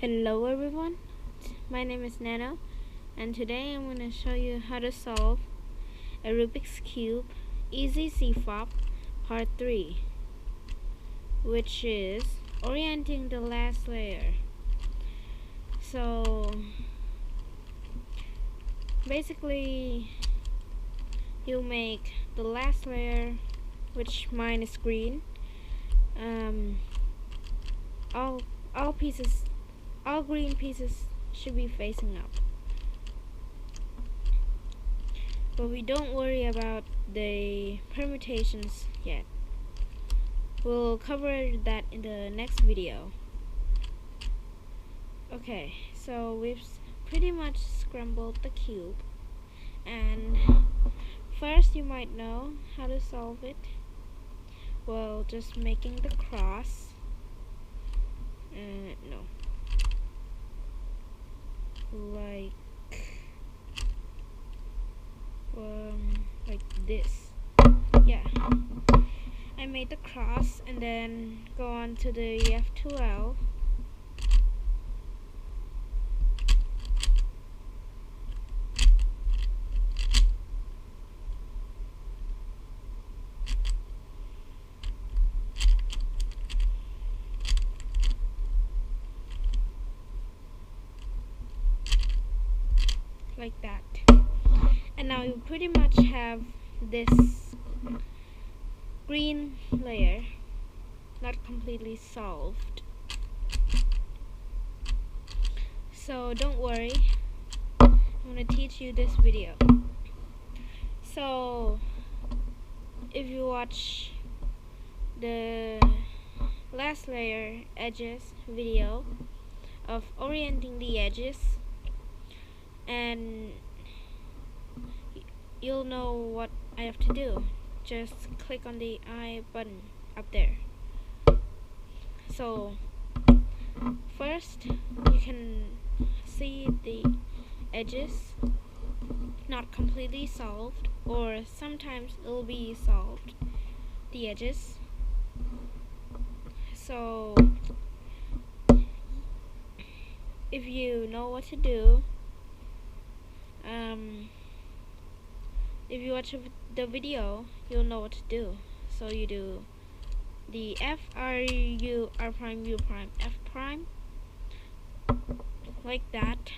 Hello everyone, my name is Nano, and today I'm going to show you how to solve a Rubik's Cube Easy CFOP Part 3, which is orienting the last layer. So basically you make the last layer, which mine is green. All green pieces should be facing up. But we don't worry about the permutations yet. We'll cover that in the next video. Okay, so we've pretty much scrambled the cube, and first you might know how to solve it. Well, just making the cross. No. Like this. Yeah. I made the cross and then go on to the F2L. Like that. And now you pretty much have this green layer not completely solved. So don't worry, I'm going to teach you this video. So if you watch the last layer edges video of orienting the edges, and you'll know what I have to do. Just click on the I button up there. So first you can see the edges not completely solved, or sometimes it'll be solved, the edges. So if you know what to do, if you watch the video, you'll know what to do. So you do the F R U R prime U prime F prime, like that,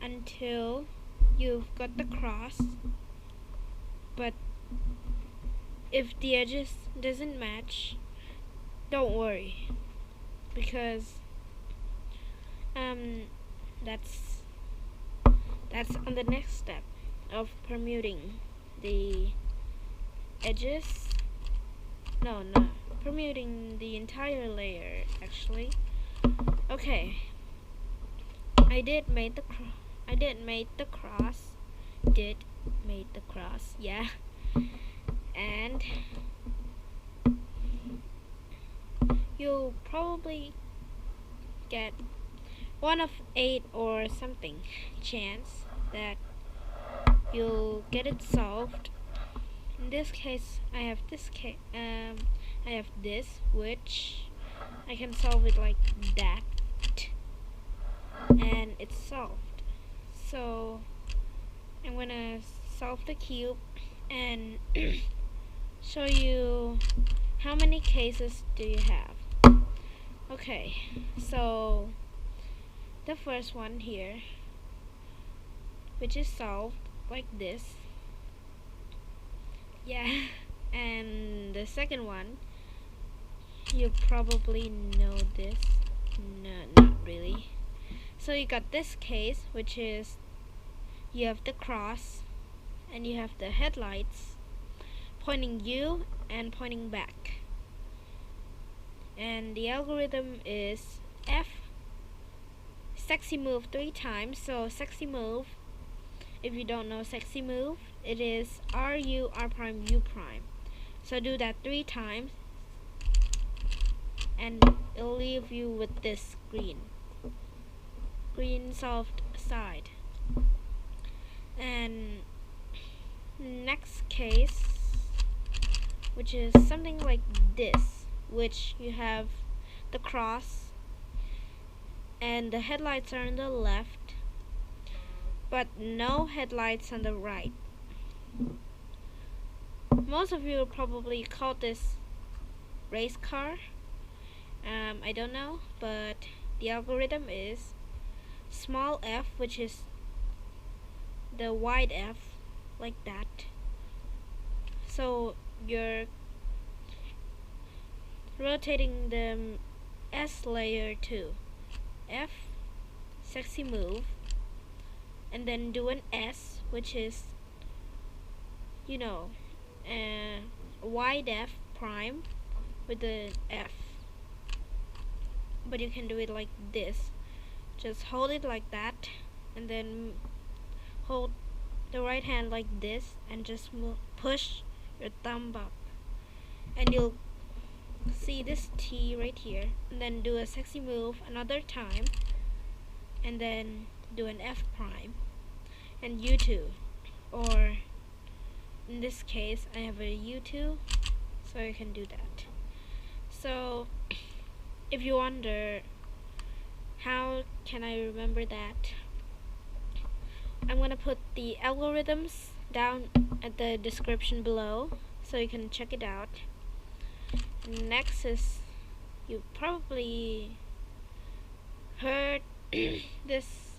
until you've got the cross. But if the edges doesn't match, don't worry, because that's on the next step of permuting the edges. No, permuting the entire layer actually. Okay, I did made the cross, yeah. And you'll probably get 1 of 8 or something chance that you'll get it solved. In this case, I have this which I can solve it like that, and it's solved. So I'm gonna solve the cube and show you how many cases do you have. Okay, so the first one here, which is solved like this, yeah. And the second one, you probably know this. No, not really. So you got this case, which is you have the cross and you have the headlights pointing you and pointing back, and the algorithm is F sexy move 3 times. So sexy move, if you don't know sexy move, it is R U R prime U prime. So do that 3 times and it'll leave you with this green solved side. And next case, which is something like this, which you have the cross and the headlights are on the left, but no headlights on the right. Most of you probably call this race car. I don't know, but the algorithm is small f, which is the wide F, like that. So you're rotating the S layer to F, sexy move, and then do an S, which is, you know, wide F prime with the F. But you can do it like this. Just hold it like that, and then hold the right hand like this, and just push your thumb up, and you'll see this T right here, and then do a sexy move another time, and then do an F prime and U2, or in this case I have a U2, so you can do that. So if you wonder how can I remember that, I'm gonna put the algorithms down at the description below so you can check it out. Next is, you probably heard this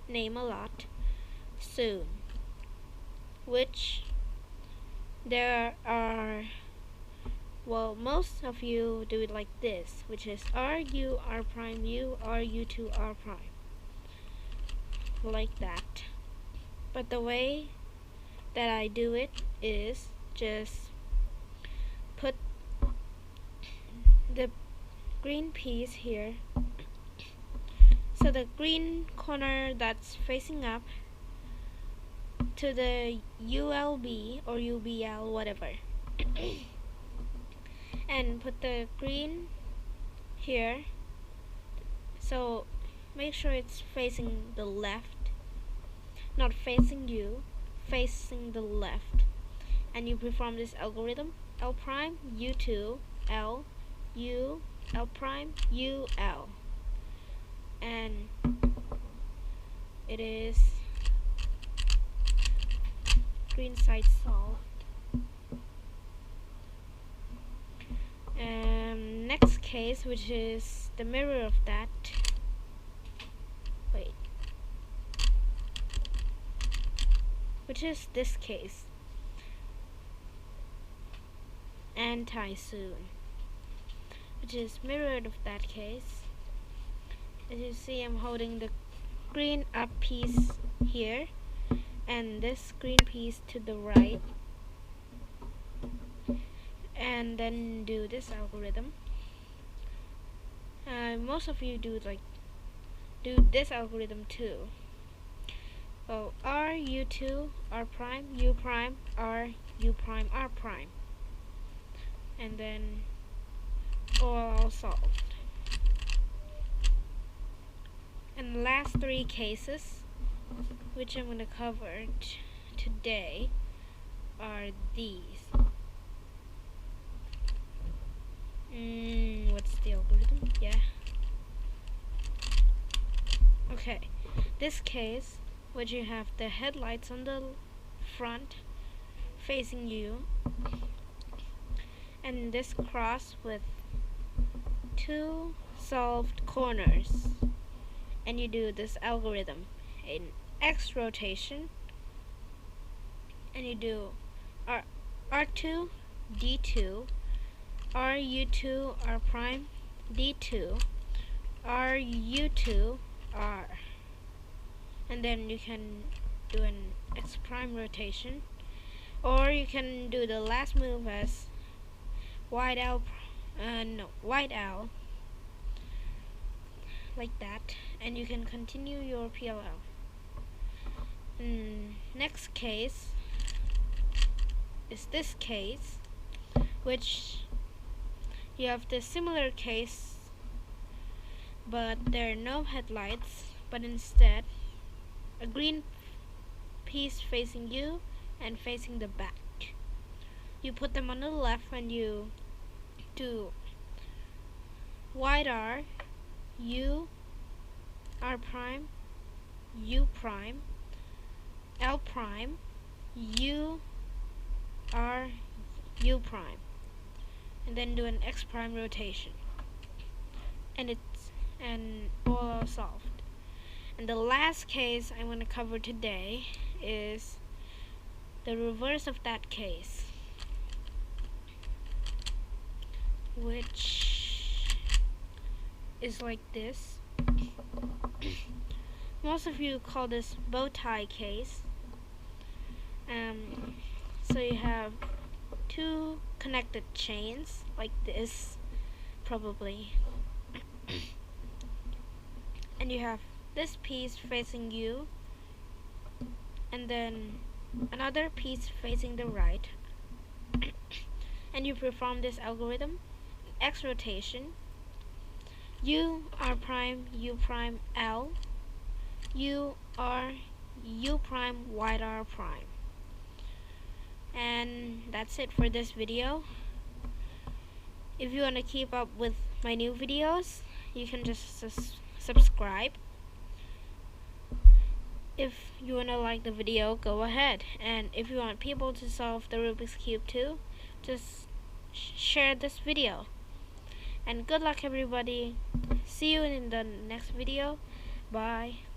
name a lot, soon, which there are, well, most of you do it like this, which is RU R prime U R U2 R prime, like that. But the way that I do it is just put the green piece here, so the green corner that's facing up to the ULB or UBL, whatever, and put the green here, so make sure it's facing the left, not facing you, facing the left, and you perform this algorithm: L prime U2 L U L prime U L, and it is green side solved. Next case, which is the mirror of that, which is this case, anti-soon, which is mirrored of that case. As you see, I'm holding the green up piece here and this green piece to the right, and then do this algorithm. Most of you do this algorithm too. So R U2 R prime U prime R U prime R prime, and then all solved. And the last three cases, which I'm going to cover today, are these. What's the algorithm? Yeah. Okay. This case, which you have the headlights on the front facing you, and this cross with two solved corners, and you do this algorithm in X rotation, and you do R2 D2 RU2 R prime D2 RU2 R, and then you can do an X prime rotation, or you can do the last move as wide L, like that, and you can continue your PLL. Next case is this case, which you have the similar case, but there are no headlights, but instead a green piece facing you and facing the back. You put them on the left and you do wide R U R prime, U prime, L prime, U, R, U prime, and then do an X prime rotation, and all solved. And the last case I want to cover today is the reverse of that case, which is like this. Most of you call this bow tie case. So you have two connected chains like this, probably, and you have this piece facing you, and then another piece facing the right, and you perform this algorithm, X rotation, U, R prime, U prime, L, U, R, U prime, Y, R prime. And that's it for this video. If you want to keep up with my new videos, you can just subscribe. If you want to like the video, go ahead. And if you want people to solve the Rubik's Cube too, just share this video. And good luck, everybody. See you in the next video. Bye.